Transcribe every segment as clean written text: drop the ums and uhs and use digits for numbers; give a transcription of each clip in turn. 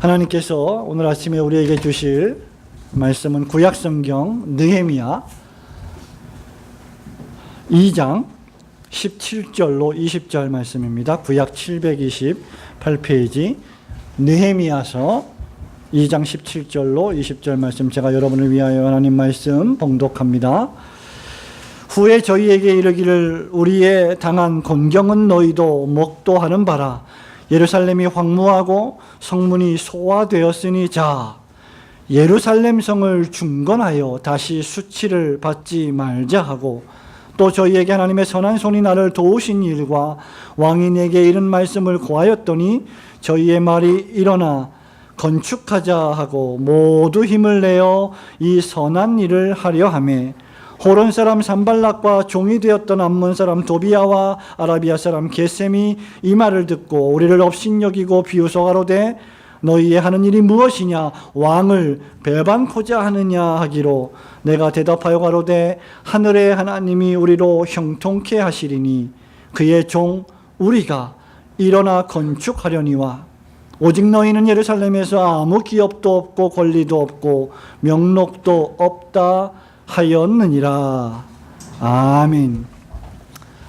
하나님께서 오늘 아침에 우리에게 주실 말씀은 구약성경 느헤미야 2장 17절로 20절 말씀입니다. 구약 728페이지 느헤미야서 2장 17절로 20절 말씀, 제가 여러분을 위하여 하나님 말씀 봉독합니다. 후에 저희에게 이르기를 우리의 당한 곤경은 너희도 목도하는 바라. 예루살렘이 황무하고 성문이 소화되었으니 자 예루살렘 성을 중건하여 다시 수치를 받지 말자 하고, 또 저희에게 하나님의 선한 손이 나를 도우신 일과 왕이 내게 이른 말씀을 고하였더니 저희의 말이 일어나 건축하자 하고 모두 힘을 내어 이 선한 일을 하려 하매, 호론 사람 산발락과 종이 되었던 암몬 사람 도비야와 아라비아 사람 게셈이 이 말을 듣고 우리를 업신여기고 비웃어가로되 너희의 하는 일이 무엇이냐, 왕을 배반코자 하느냐 하기로, 내가 대답하여 가로되 하늘의 하나님이 우리로 형통케 하시리니 그의 종 우리가 일어나 건축하려니와, 오직 너희는 예루살렘에서 아무 기업도 없고 권리도 없고 명록도 없다 하였느니라. 아멘.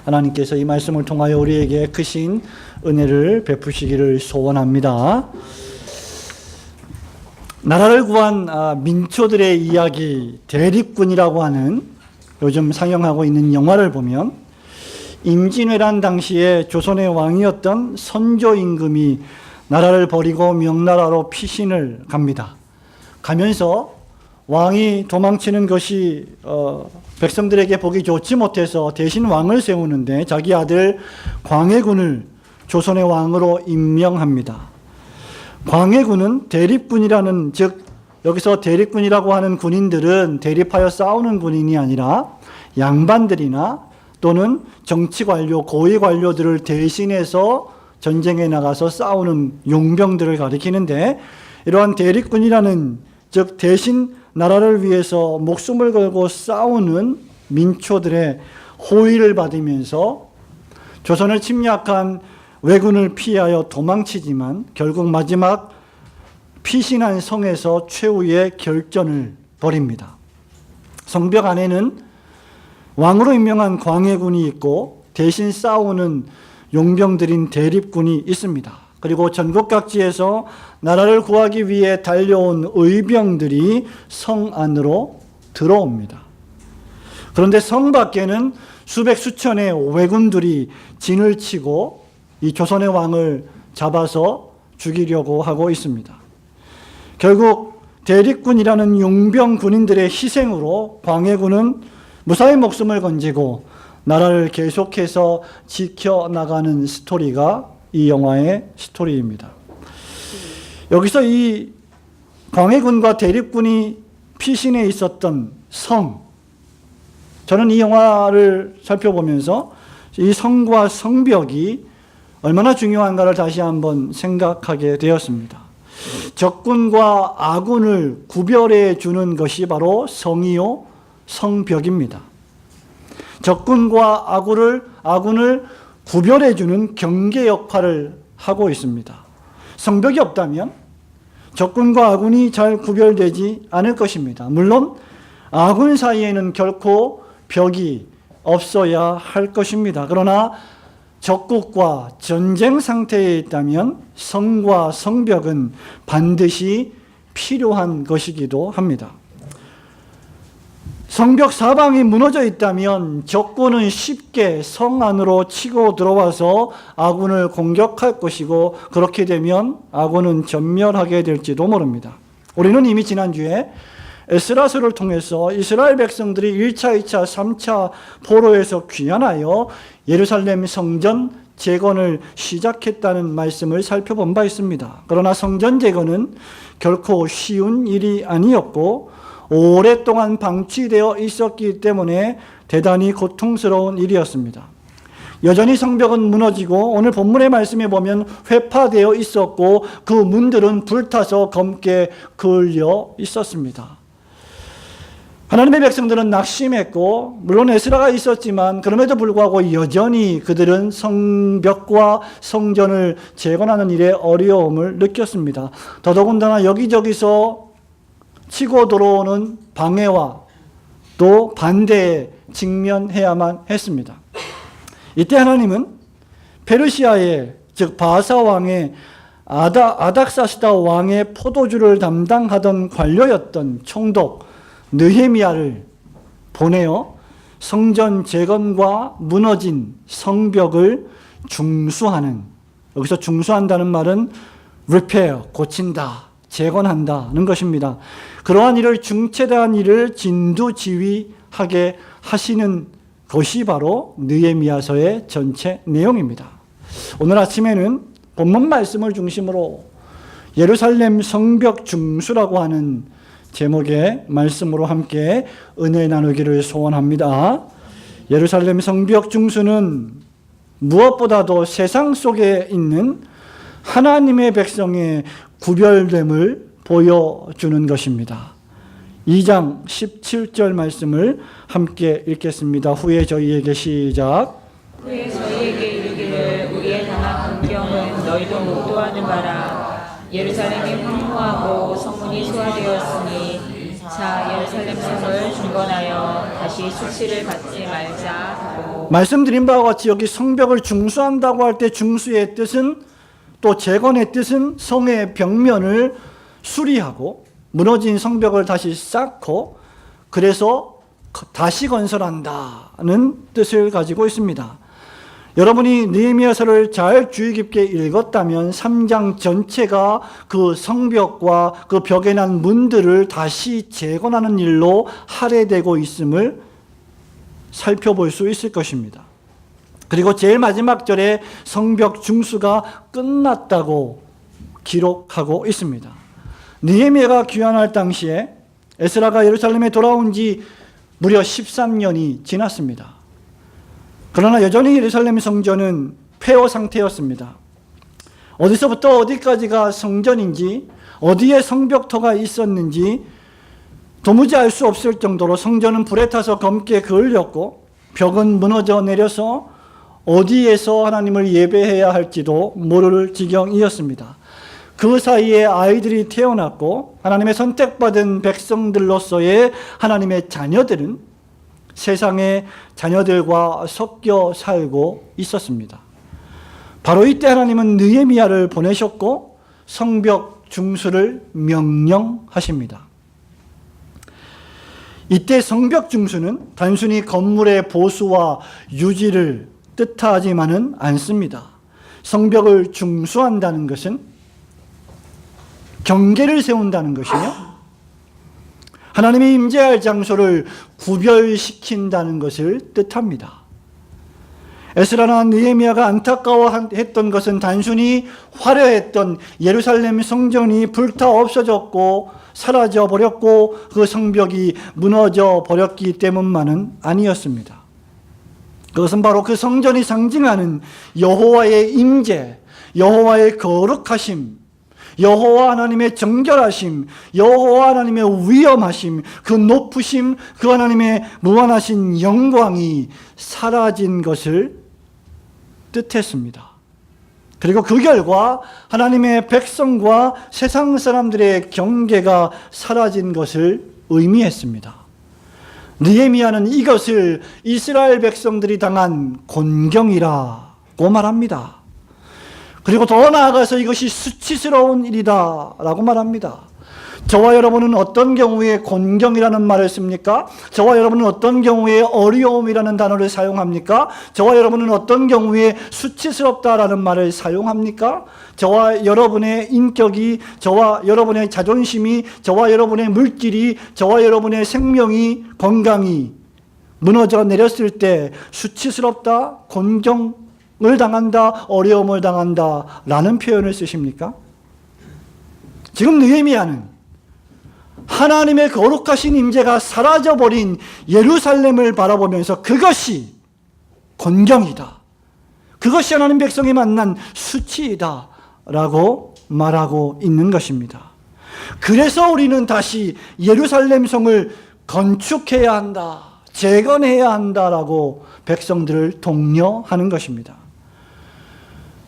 하나님께서 이 말씀을 통하여 우리에게 크신 은혜를 베푸시기를 소원합니다. 나라를 구한 민초들의 이야기, 대립군이라고 하는 요즘 상영하고 있는 영화를 보면, 임진왜란 당시에 조선의 왕이었던 선조 임금이 나라를 버리고 명나라로 피신을 갑니다. 가면서 왕이 도망치는 것이 백성들에게 보기 좋지 못해서 대신 왕을 세우는데 자기 아들 광해군을 조선의 왕으로 임명합니다. 광해군은 대립군이라는, 즉 여기서 대립군이라고 하는 군인들은 대립하여 싸우는 군인이 아니라 양반들이나 또는 정치관료, 고위관료들을 대신해서 전쟁에 나가서 싸우는 용병들을 가리키는데, 이러한 대립군이라는, 즉 대신 나라를 위해서 목숨을 걸고 싸우는 민초들의 호의를 받으면서 조선을 침략한 왜군을 피하여 도망치지만 결국 마지막 피신한 성에서 최후의 결전을 벌입니다. 성벽 안에는 왕으로 임명한 광해군이 있고 대신 싸우는 용병들인 대립군이 있습니다. 그리고 전국 각지에서 나라를 구하기 위해 달려온 의병들이 성 안으로 들어옵니다. 그런데 성 밖에는 수백 수천의 왜군들이 진을 치고 이 조선의 왕을 잡아서 죽이려고 하고 있습니다. 결국 대립군이라는 용병 군인들의 희생으로 광해군은 무사히 목숨을 건지고 나라를 계속해서 지켜나가는 스토리가 이 영화의 스토리입니다. 여기서 이 광해군과 대립군이 피신해 있었던 성, 저는 이 영화를 살펴보면서 이 성과 성벽이 얼마나 중요한가를 다시 한번 생각하게 되었습니다. 적군과 아군을 구별해 주는 것이 바로 성이요 성벽입니다. 적군과 아군을 구별해 주는 경계 역할을 하고 있습니다. 성벽이 없다면 적군과 아군이 잘 구별되지 않을 것입니다. 물론 아군 사이에는 결코 벽이 없어야 할 것입니다. 그러나 적국과 전쟁 상태에 있다면 성과 성벽은 반드시 필요한 것이기도 합니다. 성벽 사방이 무너져 있다면 적군은 쉽게 성 안으로 치고 들어와서 아군을 공격할 것이고, 그렇게 되면 아군은 전멸하게 될지도 모릅니다. 우리는 이미 지난주에 에스라서를 통해서 이스라엘 백성들이 1차, 2차, 3차 포로에서 귀환하여 예루살렘 성전 재건을 시작했다는 말씀을 살펴본 바 있습니다. 그러나 성전 재건은 결코 쉬운 일이 아니었고 오랫동안 방치되어 있었기 때문에 대단히 고통스러운 일이었습니다. 여전히 성벽은 무너지고 오늘 본문의 말씀에 보면 회파되어 있었고 그 문들은 불타서 검게 그을려 있었습니다. 하나님의 백성들은 낙심했고 물론 에스라가 있었지만 그럼에도 불구하고 여전히 그들은 성벽과 성전을 재건하는 일에 어려움을 느꼈습니다. 더더군다나 여기저기서 치고 들어오는 방해와 또 반대에 직면해야만 했습니다. 이때 하나님은 페르시아의 즉 바사 왕의 아닥사스다 왕의 포도주를 담당하던 관료였던 총독 느헤미야를 보내어 성전 재건과 무너진 성벽을 중수하는, 여기서 중수한다는 말은 repair, 고친다, 재건한다는 것입니다. 그러한 일을 중체대한 일을 진두지휘하게 하시는 것이 바로 느헤미야서의 전체 내용입니다. 오늘 아침에는 본문 말씀을 중심으로 예루살렘 성벽 중수라고 하는 제목의 말씀으로 함께 은혜 나누기를 소원합니다. 예루살렘 성벽 중수는 무엇보다도 세상 속에 있는 하나님의 백성의 구별됨을 보여주는 것입니다. 2장 17절 말씀을 함께 읽겠습니다. 후에 저희에게 시작. 후에 저희에게 이르기를 우리의 당한 군경은 너희도 목도하는 바라. 예루살렘이 황무하고 성문이 소화되었으니 자 예루살렘 성을 중건하여 다시 수치를 받지 말자 하고. 말씀드린 바와 같이 여기 성벽을 중수한다고 할 때 중수의 뜻은 또 재건의 뜻은 성의 벽면을 수리하고 무너진 성벽을 다시 쌓고 그래서 다시 건설한다는 뜻을 가지고 있습니다. 여러분이 느헤미야서를 잘 주의 깊게 읽었다면 3장 전체가 그 성벽과 그 벽에 난 문들을 다시 재건하는 일로 할애되고 있음을 살펴볼 수 있을 것입니다. 그리고 제일 마지막 절에 성벽 중수가 끝났다고 기록하고 있습니다. 느헤미야가 귀환할 당시에 에스라가 예루살렘에 돌아온 지 무려 13년이 지났습니다. 그러나 여전히 예루살렘 성전은 폐허 상태였습니다. 어디서부터 어디까지가 성전인지 어디에 성벽터가 있었는지 도무지 알 수 없을 정도로 성전은 불에 타서 검게 그을렸고 벽은 무너져 내려서 어디에서 하나님을 예배해야 할지도 모를 지경이었습니다. 그 사이에 아이들이 태어났고 하나님의 선택받은 백성들로서의 하나님의 자녀들은 세상의 자녀들과 섞여 살고 있었습니다. 바로 이때 하나님은 느헤미야를 보내셨고 성벽 중수를 명령하십니다. 이때 성벽 중수는 단순히 건물의 보수와 유지를 뜻하지만은 않습니다. 성벽을 중수한다는 것은 경계를 세운다는 것이며 하나님이 임재할 장소를 구별시킨다는 것을 뜻합니다. 에스라나 느헤미야가 안타까워했던 것은 단순히 화려했던 예루살렘 성전이 불타 없어졌고 사라져 버렸고 그 성벽이 무너져 버렸기 때문만은 아니었습니다. 그것은 바로 그 성전이 상징하는 여호와의 임재, 여호와의 거룩하심, 여호와 하나님의 정결하심, 여호와 하나님의 위엄하심, 그 높으심, 그 하나님의 무한하신 영광이 사라진 것을 뜻했습니다. 그리고 그 결과 하나님의 백성과 세상 사람들의 경계가 사라진 것을 의미했습니다. 느헤미야는 이것을 이스라엘 백성들이 당한 곤경이라고 말합니다. 그리고 더 나아가서 이것이 수치스러운 일이다 라고 말합니다. 저와 여러분은 어떤 경우에 곤경이라는 말을 씁니까? 저와 여러분은 어떤 경우에 어려움이라는 단어를 사용합니까? 저와 여러분은 어떤 경우에 수치스럽다라는 말을 사용합니까? 저와 여러분의 인격이, 저와 여러분의 자존심이, 저와 여러분의 물질이, 저와 여러분의 생명이, 건강이 무너져 내렸을 때 수치스럽다, 곤경을 당한다, 어려움을 당한다 라는 표현을 쓰십니까? 지금 느헤미야는 하나님의 거룩하신 임재가 사라져버린 예루살렘을 바라보면서 그것이 곤경이다, 그것이 하나님 백성이 만난 수치이다 라고 말하고 있는 것입니다. 그래서 우리는 다시 예루살렘 성을 건축해야 한다, 재건해야 한다라고 백성들을 독려하는 것입니다.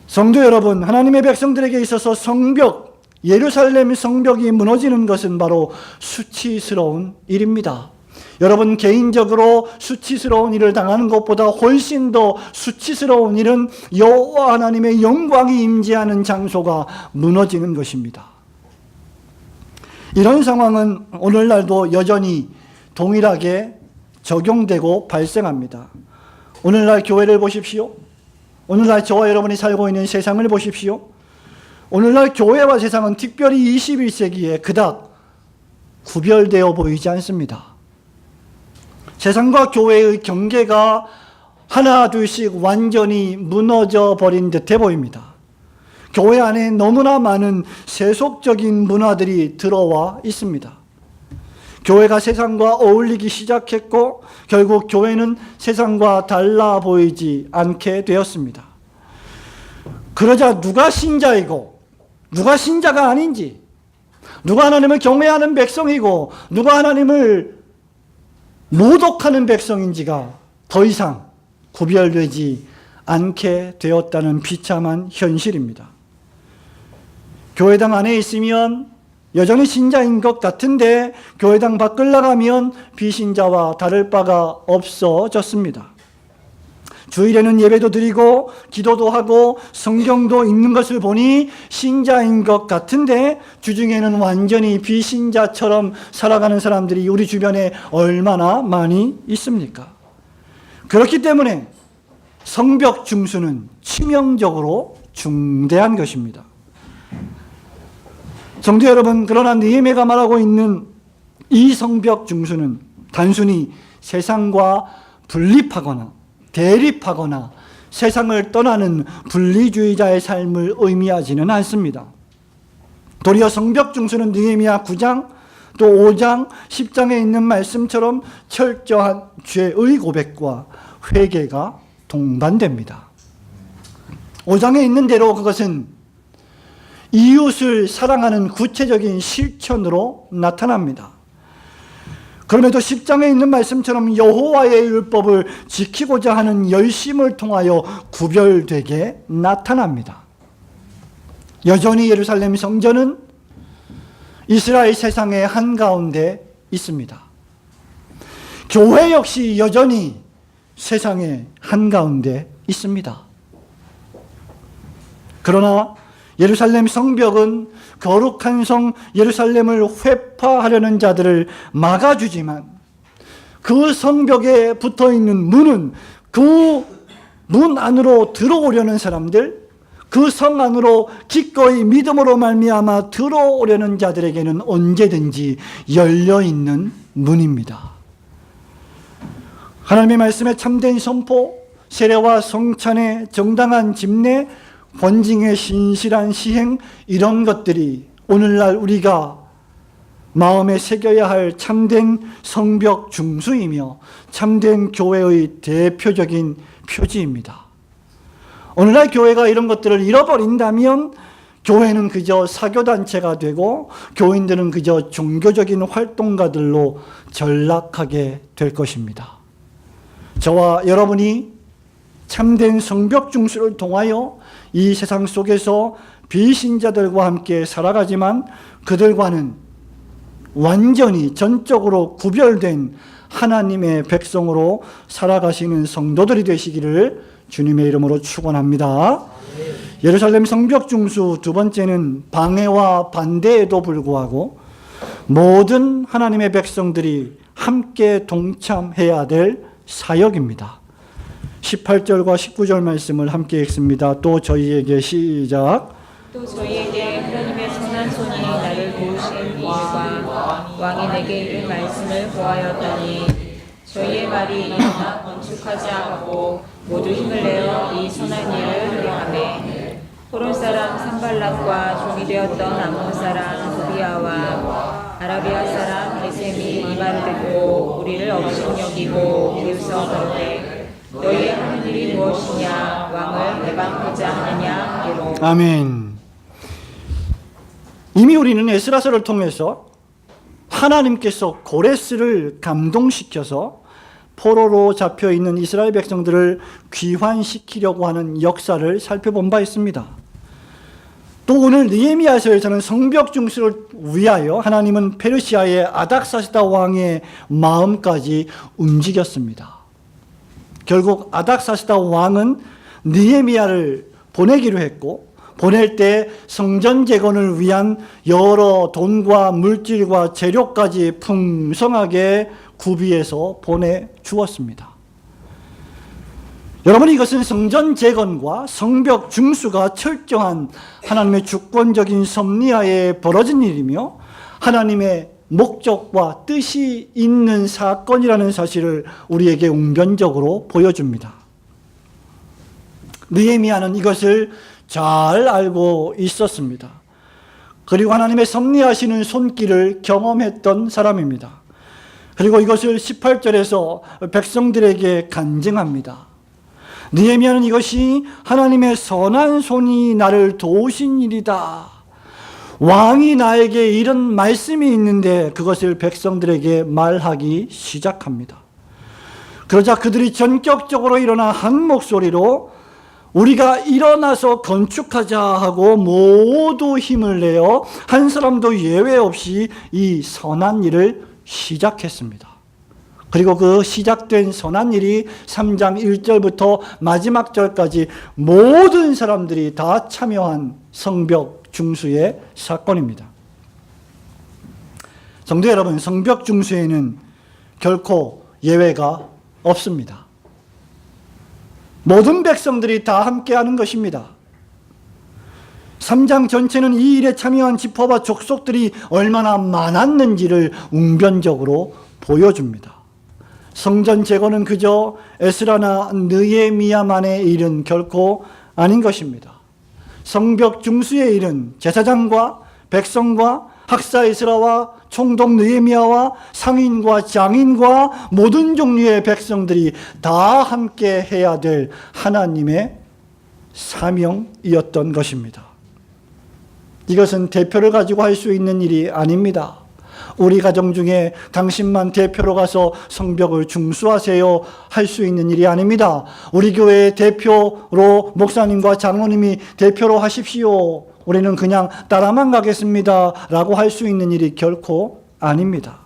성도 여러분, 하나님의 백성들에게 있어서 성벽, 예루살렘 성벽이 무너지는 것은 바로 수치스러운 일입니다. 여러분, 개인적으로 수치스러운 일을 당하는 것보다 훨씬 더 수치스러운 일은 여호와 하나님의 영광이 임재하는 장소가 무너지는 것입니다. 이런 상황은 오늘날도 여전히 동일하게 적용되고 발생합니다. 오늘날 교회를 보십시오. 오늘날 저와 여러분이 살고 있는 세상을 보십시오. 오늘날 교회와 세상은 특별히 21세기에 그닥 구별되어 보이지 않습니다. 세상과 교회의 경계가 하나 둘씩 완전히 무너져 버린 듯해 보입니다. 교회 안에 너무나 많은 세속적인 문화들이 들어와 있습니다. 교회가 세상과 어울리기 시작했고 결국 교회는 세상과 달라 보이지 않게 되었습니다. 그러자 누가 신자이고 누가 신자가 아닌지, 누가 하나님을 경외하는 백성이고 누가 하나님을 모독하는 백성인지가 더 이상 구별되지 않게 되었다는 비참한 현실입니다. 교회당 안에 있으면 여전히 신자인 것 같은데 교회당 밖을 나가면 비신자와 다를 바가 없어졌습니다. 주일에는 예배도 드리고 기도도 하고 성경도 읽는 것을 보니 신자인 것 같은데 주중에는 완전히 비신자처럼 살아가는 사람들이 우리 주변에 얼마나 많이 있습니까? 그렇기 때문에 성벽 중수는 치명적으로 중대한 것입니다. 성도 여러분, 그러나 느헤미야가 말하고 있는 이 성벽 중수는 단순히 세상과 분립하거나 대립하거나 세상을 떠나는 분리주의자의 삶을 의미하지는 않습니다. 도리어 성벽 중수는 느헤미야 9장 또 5장 10장에 있는 말씀처럼 철저한 죄의 고백과 회개가 동반됩니다. 5장에 있는 대로 그것은 이웃을 사랑하는 구체적인 실천으로 나타납니다. 그럼에도 10장에 있는 말씀처럼 여호와의 율법을 지키고자 하는 열심을 통하여 구별되게 나타납니다. 여전히 예루살렘 성전은 이스라엘 세상의 한가운데 있습니다. 교회 역시 여전히 세상의 한가운데 있습니다. 그러나 예루살렘 성벽은 거룩한 성 예루살렘을 회파하려는 자들을 막아주지만 그 성벽에 붙어있는 문은 그 문 안으로 들어오려는 사람들, 그 성 안으로 기꺼이 믿음으로 말미암아 들어오려는 자들에게는 언제든지 열려있는 문입니다. 하나님의 말씀에 참된 선포, 세례와 성찬의 정당한 집례, 번징의 신실한 시행, 이런 것들이 오늘날 우리가 마음에 새겨야 할 참된 성벽 중수이며 참된 교회의 대표적인 표지입니다. 오늘날 교회가 이런 것들을 잃어버린다면 교회는 그저 사교단체가 되고 교인들은 그저 종교적인 활동가들로 전락하게 될 것입니다. 저와 여러분이 참된 성벽 중수를 통하여 이 세상 속에서 비신자들과 함께 살아가지만 그들과는 완전히 전적으로 구별된 하나님의 백성으로 살아가시는 성도들이 되시기를 주님의 이름으로 축원합니다. 예루살렘 성벽 중수 두 번째는 방해와 반대에도 불구하고 모든 하나님의 백성들이 함께 동참해야 될 사역입니다. 18절과 19절 말씀을 함께 읽습니다. 또 저희에게 시작. 또 저희에게 하나님의 선한 손이 나를 도우신 일과 왕이 내게 이른 말씀을 보하였더니 저희의 말이 일어나 건축하지 않고 모두 힘을 내어 이 선한 일을 하려하매 호론 사람 산발락과 종이 되었던 암몬 사람 도비아와 아라비아 사람 게셈이 이 말을 듣고 우리를 업신여기고 비웃어 가로되 너희의 하는 일이 무엇이냐 왕을 해방하자 하느냐 하기로. 아멘. 이미 우리는 에스라서를 통해서 하나님께서 고레스를 감동시켜서 포로로 잡혀 있는 이스라엘 백성들을 귀환시키려고 하는 역사를 살펴본 바 있습니다. 또 오늘 느헤미야서에서는 성벽 중수를 위하여 하나님은 페르시아의 아닥사스다 왕의 마음까지 움직였습니다. 결국 아닥사스다 왕은 느헤미야를 보내기로 했고, 보낼 때 성전 재건을 위한 여러 돈과 물질과 재료까지 풍성하게 구비해서 보내주었습니다. 여러분, 이것은 성전 재건과 성벽 중수가 철저한 하나님의 주권적인 섭리하에 벌어진 일이며 하나님의 목적과 뜻이 있는 사건이라는 사실을 우리에게 웅변적으로 보여줍니다. 느헤미야는 이것을 잘 알고 있었습니다. 그리고 하나님의 섭리하시는 손길을 경험했던 사람입니다. 그리고 이것을 18절에서 백성들에게 간증합니다. 느헤미야는 이것이 하나님의 선한 손이 나를 도우신 일이다. 왕이 나에게 이런 말씀이 있는데 그것을 백성들에게 말하기 시작합니다. 그러자 그들이 전격적으로 일어나 한 목소리로 우리가 일어나서 건축하자 하고 모두 힘을 내어 한 사람도 예외 없이 이 선한 일을 시작했습니다. 그리고 그 시작된 선한 일이 3장 1절부터 마지막 절까지 모든 사람들이 다 참여한 성벽 중수의 사건입니다. 성도 여러분, 성벽 중수에는 결코 예외가 없습니다. 모든 백성들이 다 함께하는 것입니다. 3장 전체는 이 일에 참여한 지파와 족속들이 얼마나 많았는지를 웅변적으로 보여줍니다. 성전 재건은 그저 에스라나 느헤미야만의 일은 결코 아닌 것입니다. 성벽 중수의 일은 제사장과 백성과 학사 에스라와 총독 느헤미야와 상인과 장인과 모든 종류의 백성들이 다 함께 해야 될 하나님의 사명이었던 것입니다. 이것은 대표를 가지고 할 수 있는 일이 아닙니다. 우리 가정 중에 당신만 대표로 가서 성벽을 중수하세요 할 수 있는 일이 아닙니다. 우리 교회의 대표로 목사님과 장로님이 대표로 하십시오. 우리는 그냥 따라만 가겠습니다 라고 할 수 있는 일이 결코 아닙니다.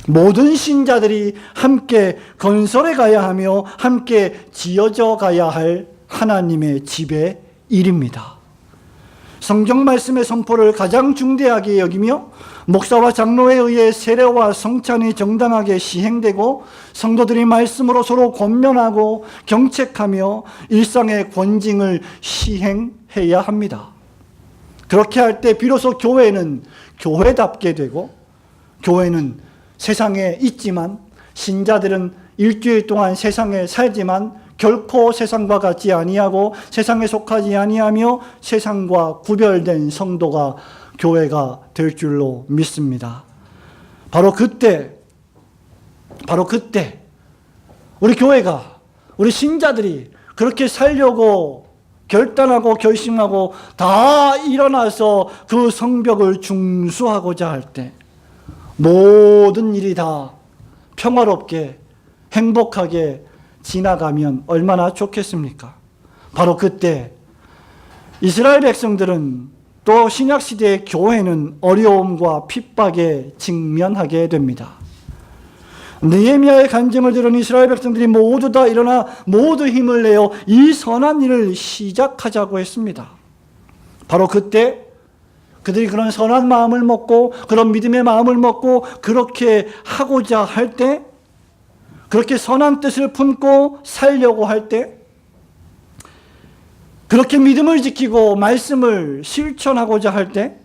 모든 신자들이 함께 건설해 가야 하며 함께 지어져 가야 할 하나님의 집의 일입니다. 성경 말씀의 선포를 가장 중대하게 여기며 목사와 장로에 의해 세례와 성찬이 정당하게 시행되고 성도들이 말씀으로 서로 권면하고 경책하며 일상의 권징을 시행해야 합니다. 그렇게 할 때 비로소 교회는 교회답게 되고, 교회는 세상에 있지만 신자들은 일주일 동안 세상에 살지만 결코 세상과 같지 아니하고 세상에 속하지 아니하며 세상과 구별된 성도가 교회가 될 줄로 믿습니다. 바로 그때 우리 교회가, 우리 신자들이 그렇게 살려고 결단하고 결심하고 다 일어나서 그 성벽을 중수하고자 할 때 모든 일이 다 평화롭게 행복하게 지나가면 얼마나 좋겠습니까? 바로 그때 이스라엘 백성들은 또 신약시대의 교회는 어려움과 핍박에 직면하게 됩니다. 느헤미야의 간증을 들은 이스라엘 백성들이 모두 다 일어나 모두 힘을 내어 이 선한 일을 시작하자고 했습니다. 바로 그때 그들이 그런 선한 마음을 먹고 그런 믿음의 마음을 먹고 그렇게 하고자 할 때, 그렇게 선한 뜻을 품고 살려고 할 때, 그렇게 믿음을 지키고 말씀을 실천하고자 할 때,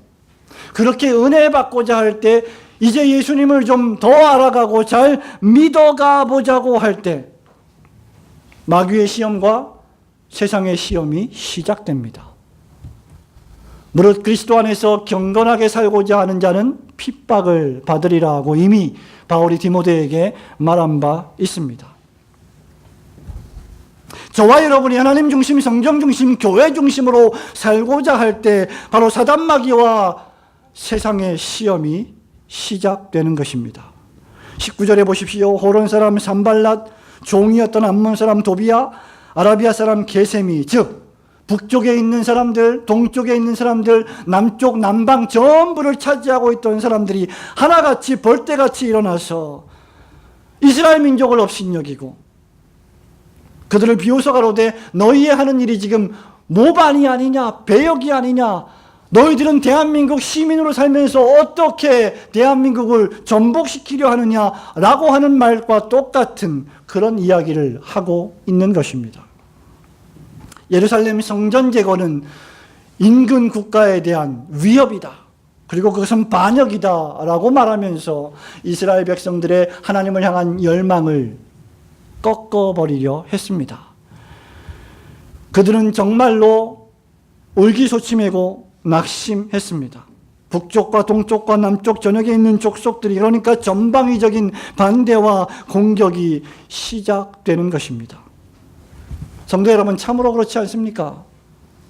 그렇게 은혜 받고자 할 때, 이제 예수님을 좀 더 알아가고 잘 믿어가 보자고 할 때 마귀의 시험과 세상의 시험이 시작됩니다. 무릇 그리스도 안에서 경건하게 살고자 하는 자는 핍박을 받으리라고 이미 바울이 디모데에게 말한 바 있습니다. 저와 여러분이 하나님 중심, 성경 중심, 교회 중심으로 살고자 할 때 바로 사단 마귀와 세상의 시험이 시작되는 것입니다. 19절에 보십시오. 호론 사람 산발랏, 종이었던 암몬 사람 도비야, 아라비아 사람 게셈이, 즉 북쪽에 있는 사람들, 동쪽에 있는 사람들, 남쪽, 남방 전부를 차지하고 있던 사람들이 하나같이 벌떼같이 일어나서 이스라엘 민족을 업신여기고 그들을 비웃어 가로되 너희의 하는 일이 지금 모반이 아니냐, 배역이 아니냐, 너희들은 대한민국 시민으로 살면서 어떻게 대한민국을 전복시키려 하느냐라고 하는 말과 똑같은 그런 이야기를 하고 있는 것입니다. 예루살렘 성전 제거는 인근 국가에 대한 위협이다. 그리고 그것은 반역이다 라고 말하면서 이스라엘 백성들의 하나님을 향한 열망을 꺾어버리려 했습니다. 그들은 정말로 의기소침하고 낙심했습니다. 북쪽과 동쪽과 남쪽 전역에 있는 족속들이, 그러니까 전방위적인 반대와 공격이 시작되는 것입니다. 성도 여러분, 참으로 그렇지 않습니까?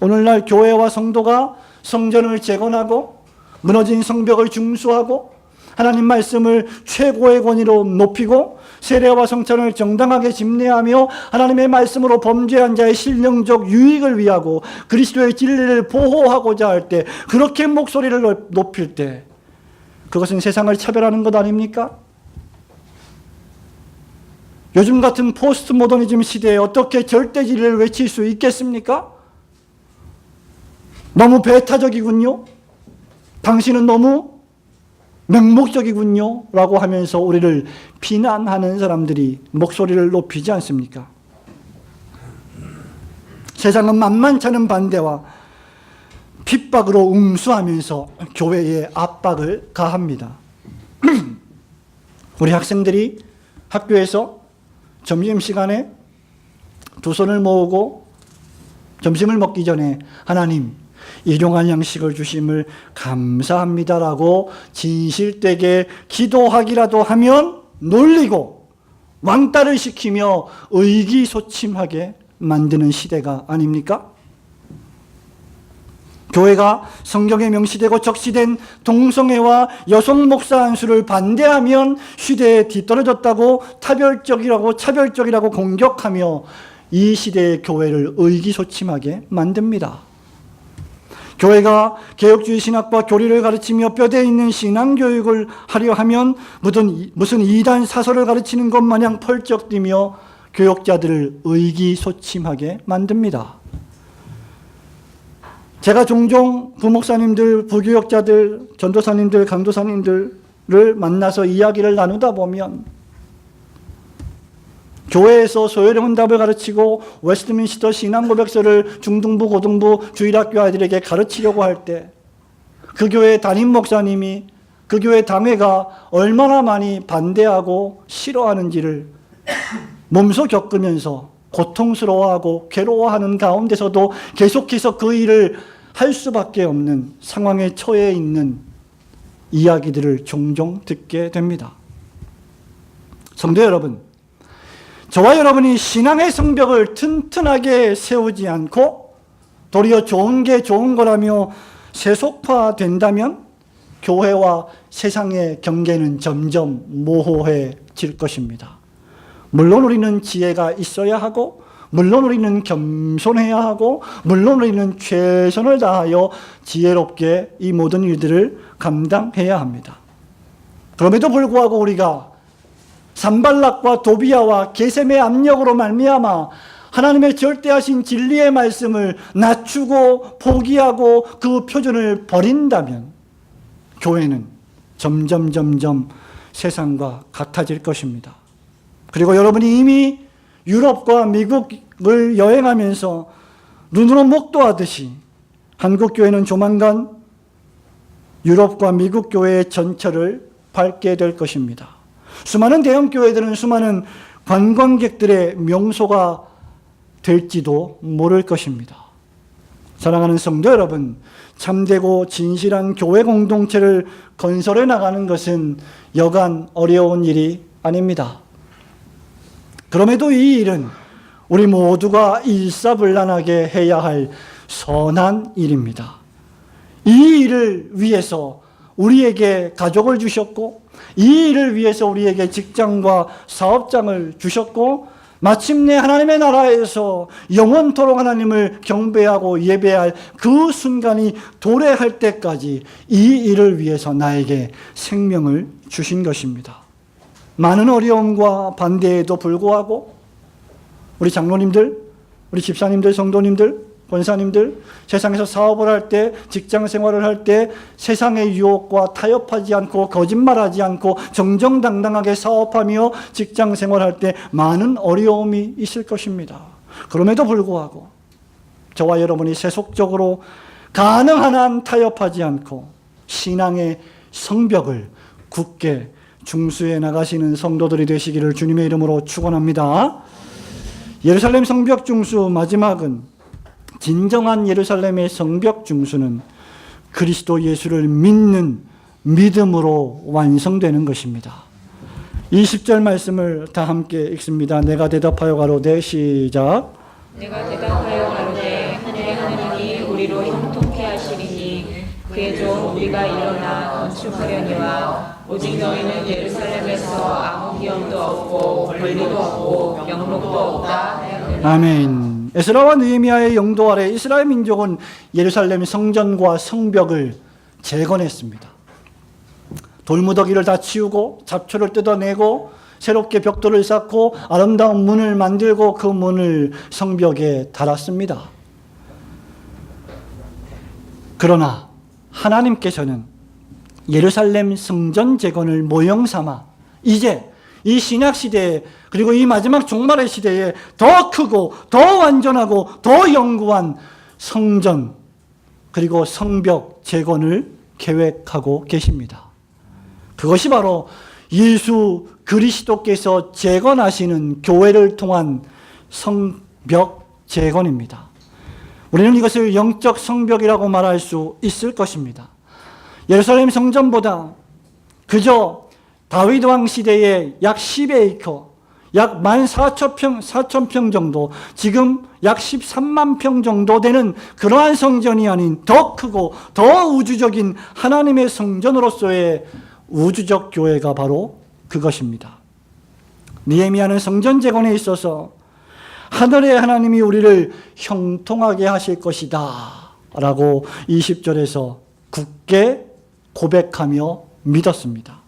오늘날 교회와 성도가 성전을 재건하고 무너진 성벽을 중수하고 하나님 말씀을 최고의 권위로 높이고 세례와 성찬을 정당하게 집례하며 하나님의 말씀으로 범죄한 자의 신령적 유익을 위하고 그리스도의 진리를 보호하고자 할 때, 그렇게 목소리를 높일 때 그것은 세상을 차별하는 것 아닙니까? 요즘 같은 포스트 모더니즘 시대에 어떻게 절대 진리를 외칠 수 있겠습니까? 너무 배타적이군요. 당신은 너무 맹목적이군요 라고 하면서 우리를 비난하는 사람들이 목소리를 높이지 않습니까? 세상은 만만찮은 반대와 핍박으로 응수하면서 교회에 압박을 가합니다. 우리 학생들이 학교에서 점심시간에 두 손을 모으고 점심을 먹기 전에 하나님, 일용할 양식을 주심을 감사합니다라고 진실되게 기도하기라도 하면 놀리고 왕따를 시키며 의기소침하게 만드는 시대가 아닙니까? 교회가 성경에 명시되고 적시된 동성애와 여성 목사 안수를 반대하면 시대에 뒤떨어졌다고 차별적이라고 공격하며 이 시대의 교회를 의기소침하게 만듭니다. 교회가 개혁주의 신학과 교리를 가르치며 뼈대 있는 신앙교육을 하려 하면 무슨 이단 사설을 가르치는 것 마냥 펄쩍 뛰며 교역자들을 의기소침하게 만듭니다. 제가 종종 부목사님들, 부교역자들, 전도사님들, 강도사님들을 만나서 이야기를 나누다 보면 교회에서 소요령 응답을 가르치고 웨스트민스터 신앙고백서를 중등부, 고등부, 주일학교 아이들에게 가르치려고 할 때 그 교회 담임 목사님이, 그 교회 당회가 얼마나 많이 반대하고 싫어하는지를 몸소 겪으면서 고통스러워하고 괴로워하는 가운데서도 계속해서 그 일을 할 수밖에 없는 상황에 처해 있는 이야기들을 종종 듣게 됩니다. 성도 여러분, 저와 여러분이 신앙의 성벽을 튼튼하게 세우지 않고 도리어 좋은 게 좋은 거라며 세속화된다면 교회와 세상의 경계는 점점 모호해질 것입니다. 물론 우리는 지혜가 있어야 하고, 물론 우리는 겸손해야 하고, 물론 우리는 최선을 다하여 지혜롭게 이 모든 일들을 감당해야 합니다. 그럼에도 불구하고 우리가 산발락과 도비야와 게셈의 압력으로 말미암아 하나님의 절대하신 진리의 말씀을 낮추고 포기하고 그 표준을 버린다면 교회는 점점 세상과 같아질 것입니다. 그리고 여러분이 이미 유럽과 미국을 여행하면서 눈으로 목도하듯이 한국 교회는 조만간 유럽과 미국 교회의 전철을 밟게 될 것입니다. 수많은 대형 교회들은 수많은 관광객들의 명소가 될지도 모를 것입니다. 사랑하는 성도 여러분, 참되고 진실한 교회 공동체를 건설해 나가는 것은 여간 어려운 일이 아닙니다. 그럼에도 이 일은 우리 모두가 일사불란하게 해야 할 선한 일입니다. 이 일을 위해서 우리에게 가족을 주셨고, 이 일을 위해서 우리에게 직장과 사업장을 주셨고, 마침내 하나님의 나라에서 영원토록 하나님을 경배하고 예배할 그 순간이 도래할 때까지 이 일을 위해서 나에게 생명을 주신 것입니다. 많은 어려움과 반대에도 불구하고 우리 장로님들, 우리 집사님들, 성도님들, 권사님들, 세상에서 사업을 할 때, 직장 생활을 할 때 세상의 유혹과 타협하지 않고 거짓말하지 않고 정정당당하게 사업하며 직장 생활할 때 많은 어려움이 있을 것입니다. 그럼에도 불구하고 저와 여러분이 세속적으로 가능한 한 타협하지 않고 신앙의 성벽을 굳게 중수해 나가시는 성도들이 되시기를 주님의 이름으로 축원합니다. 예루살렘 성벽 중수 마지막은, 진정한 예루살렘의 성벽 중수는 그리스도 예수를 믿는 믿음으로 완성되는 것입니다. 20절 말씀을 다 함께 읽습니다. 내가 대답하여 가로되, 시작. 내가 대답하여 가로되 하늘의 하나님이 우리로 형통케 하시리니 그의 종 우리가 일어나 건축하려니와 오직 너희는 예루살렘에서 아무 기업도 없고 권리도 없고 명목도 없다 하였느니라. 아멘. 에스라와 느헤미야의 영도 아래 이스라엘 민족은 예루살렘 성전과 성벽을 재건했습니다. 돌무더기를 다 치우고 잡초를 뜯어내고 새롭게 벽돌을 쌓고 아름다운 문을 만들고 그 문을 성벽에 달았습니다. 그러나 하나님께서는 예루살렘 성전 재건을 모형 삼아 이제 이 신약 시대에, 그리고 이 마지막 종말의 시대에 더 크고 더 완전하고 더 영구한 성전 그리고 성벽 재건을 계획하고 계십니다. 그것이 바로 예수 그리스도께서 재건하시는 교회를 통한 성벽 재건입니다. 우리는 이것을 영적 성벽이라고 말할 수 있을 것입니다. 예루살렘 성전보다 그저 다윗 왕 시대에 약 10에이커, 약 14,000평 정도, 지금 약 13만 평 정도 되는 그러한 성전이 아닌 더 크고 더 우주적인 하나님의 성전으로서의 우주적 교회가 바로 그것입니다. 느헤미야는 성전 재건에 있어서 하늘의 하나님이 우리를 형통하게 하실 것이다 라고 20절에서 굳게 고백하며 믿었습니다.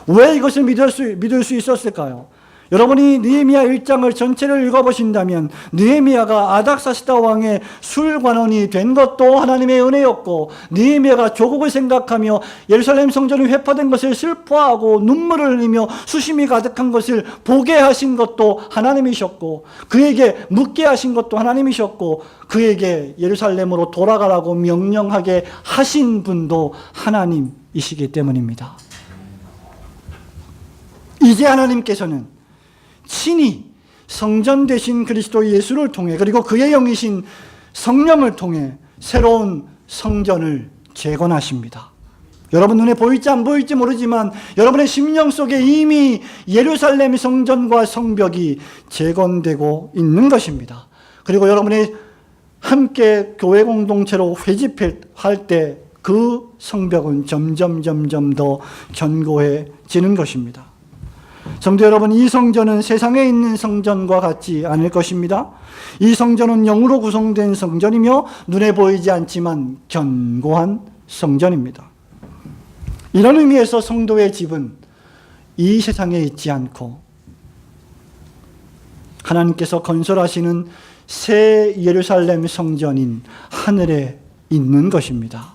왜 이것을 믿을 수 있었을까요? 여러분이 느헤미야 1장을 전체를 읽어보신다면 느헤미야가 아닥사스다 왕의 술관원이 된 것도 하나님의 은혜였고, 느헤미야가 조국을 생각하며 예루살렘 성전이 회파된 것을 슬퍼하고 눈물을 흘리며 수심이 가득한 것을 보게 하신 것도 하나님이셨고, 그에게 묻게 하신 것도 하나님이셨고, 그에게 예루살렘으로 돌아가라고 명령하게 하신 분도 하나님이시기 때문입니다. 이제 하나님께서는 친히 성전 되신 그리스도 예수를 통해, 그리고 그의 영이신 성령을 통해 새로운 성전을 재건하십니다. 여러분 눈에 보일지 안 보일지 모르지만 여러분의 심령 속에 이미 예루살렘 성전과 성벽이 재건되고 있는 것입니다. 그리고 여러분이 함께 교회 공동체로 회집할 때 그 성벽은 점점 더 견고해지는 것입니다. 성도 여러분, 이 성전은 세상에 있는 성전과 같지 않을 것입니다. 이 성전은 영으로 구성된 성전이며 눈에 보이지 않지만 견고한 성전입니다. 이런 의미에서 성도의 집은 이 세상에 있지 않고 하나님께서 건설하시는 새 예루살렘 성전인 하늘에 있는 것입니다.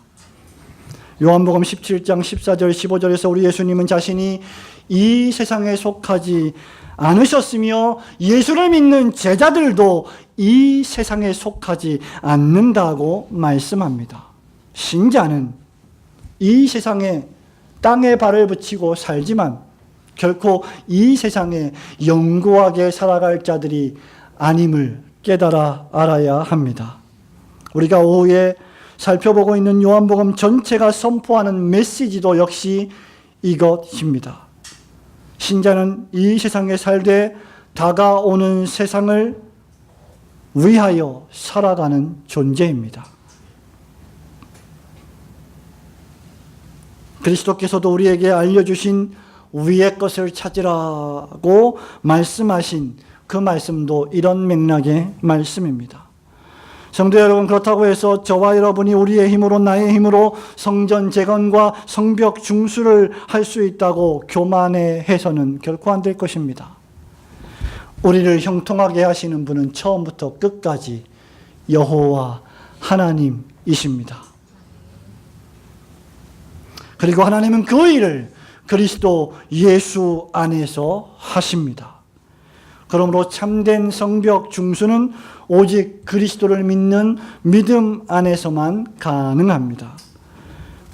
요한복음 17장 14절 15절에서 우리 예수님은 자신이 이 세상에 속하지 않으셨으며 예수를 믿는 제자들도 이 세상에 속하지 않는다고 말씀합니다. 신자는 이 세상에 땅에 발을 붙이고 살지만 결코 이 세상에 영구하게 살아갈 자들이 아님을 깨달아 알아야 합니다. 우리가 오후에 살펴보고 있는 요한복음 전체가 선포하는 메시지도 역시 이것입니다. 신자는 이 세상에 살되 다가오는 세상을 위하여 살아가는 존재입니다. 그리스도께서도 우리에게 알려주신 위의 것을 찾으라고 말씀하신 그 말씀도 이런 맥락의 말씀입니다. 성도 여러분, 그렇다고 해서 저와 여러분이 우리의 힘으로, 나의 힘으로 성전 재건과 성벽 중수를 할 수 있다고 교만해서는 결코 안 될 것입니다. 우리를 형통하게 하시는 분은 처음부터 끝까지 여호와 하나님이십니다. 그리고 하나님은 그 일을 그리스도 예수 안에서 하십니다. 그러므로 참된 성벽 중수는 오직 그리스도를 믿는 믿음 안에서만 가능합니다.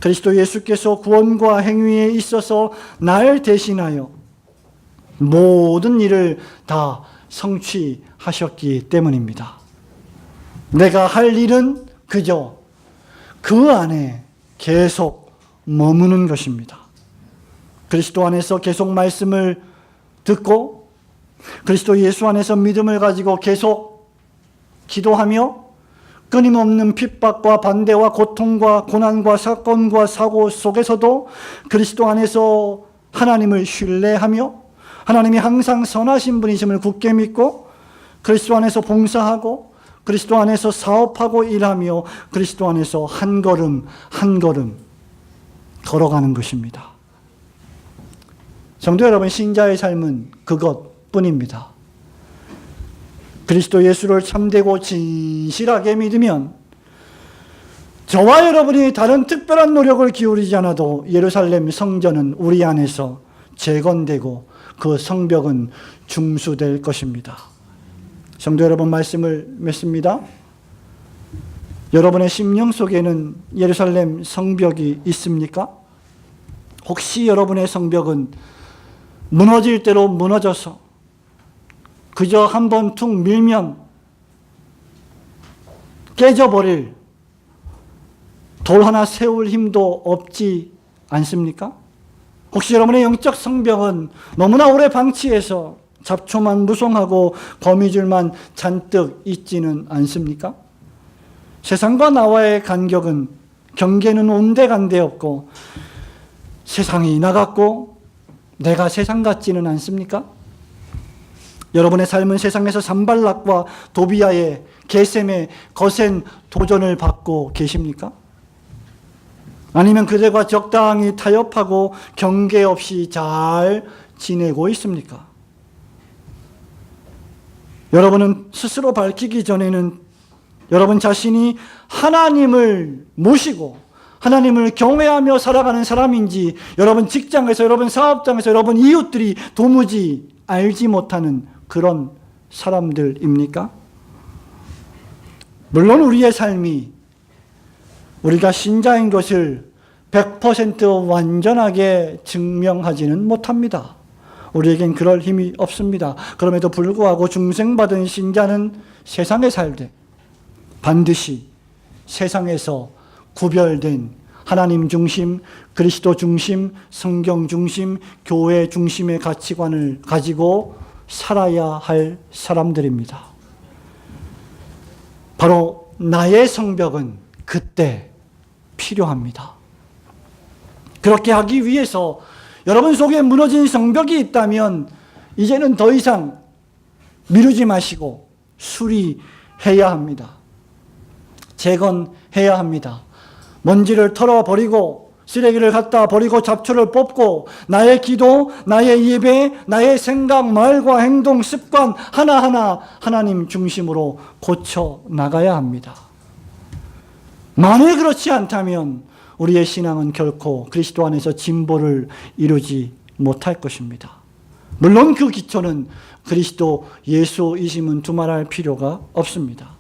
그리스도 예수께서 구원과 행위에 있어서 날 대신하여 모든 일을 다 성취하셨기 때문입니다. 내가 할 일은 그저 그 안에 계속 머무는 것입니다. 그리스도 안에서 계속 말씀을 듣고 그리스도 예수 안에서 믿음을 가지고 계속 기도하며 끊임없는 핍박과 반대와 고통과 고난과 사건과 사고 속에서도 그리스도 안에서 하나님을 신뢰하며 하나님이 항상 선하신 분이심을 굳게 믿고 그리스도 안에서 봉사하고 그리스도 안에서 사업하고 일하며 그리스도 안에서 한 걸음 한 걸음 걸어가는 것입니다. 성도 여러분, 신자의 삶은 그것뿐입니다. 그리스도 예수를 참되고 진실하게 믿으면 저와 여러분이 다른 특별한 노력을 기울이지 않아도 예루살렘 성전은 우리 안에서 재건되고 그 성벽은 중수될 것입니다. 성도 여러분, 말씀을 맺습니다. 여러분의 심령 속에는 예루살렘 성벽이 있습니까? 혹시 여러분의 성벽은 무너질 대로 무너져서 그저 한번 툭 밀면 깨져버릴 돌 하나 세울 힘도 없지 않습니까? 혹시 여러분의 영적 성벽은 너무나 오래 방치해서 잡초만 무성하고 거미줄만 잔뜩 있지는 않습니까? 세상과 나와의 간격은 경계는 온데간데 없고 세상이 나갔고 내가 세상 같지는 않습니까? 여러분의 삶은 세상에서 산발락과 도비아의 게셈의 거센 도전을 받고 계십니까? 아니면 그들과 적당히 타협하고 경계 없이 잘 지내고 있습니까? 여러분은 스스로 밝히기 전에는 여러분 자신이 하나님을 모시고 하나님을 경외하며 살아가는 사람인지, 여러분 직장에서, 여러분 사업장에서, 여러분 이웃들이 도무지 알지 못하는 그런 사람들입니까? 물론 우리의 삶이 우리가 신자인 것을 100% 완전하게 증명하지는 못합니다. 우리에겐 그럴 힘이 없습니다. 그럼에도 불구하고 중생받은 신자는 세상에 살되 반드시 세상에서 구별된 하나님 중심, 그리스도 중심, 성경 중심, 교회 중심의 가치관을 가지고 살아야 할 사람들입니다. 바로 나의 성벽은 그때 필요합니다. 그렇게 하기 위해서 여러분 속에 무너진 성벽이 있다면 이제는 더 이상 미루지 마시고 수리해야 합니다. 재건해야 합니다. 먼지를 털어버리고 쓰레기를 갖다 버리고 잡초를 뽑고 나의 기도, 나의 예배, 나의 생각, 말과 행동, 습관 하나하나 하나님 중심으로 고쳐 나가야 합니다. 만일 그렇지 않다면 우리의 신앙은 결코 그리스도 안에서 진보를 이루지 못할 것입니다. 물론 그 기초는 그리스도 예수이심은 두말할 필요가 없습니다.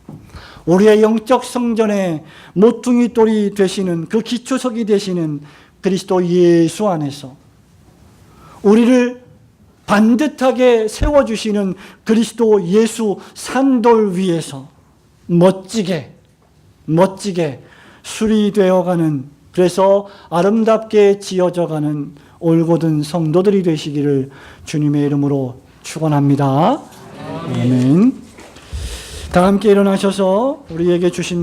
우리의 영적 성전의 모퉁이 돌이 되시는 그 기초석이 되시는 그리스도 예수 안에서 우리를 반듯하게 세워주시는 그리스도 예수 산돌 위에서 멋지게 수리되어가는, 그래서 아름답게 지어져가는 올곧은 성도들이 되시기를 주님의 이름으로 축원합니다. 아멘. 다 함께 일어나셔서 우리에게 주신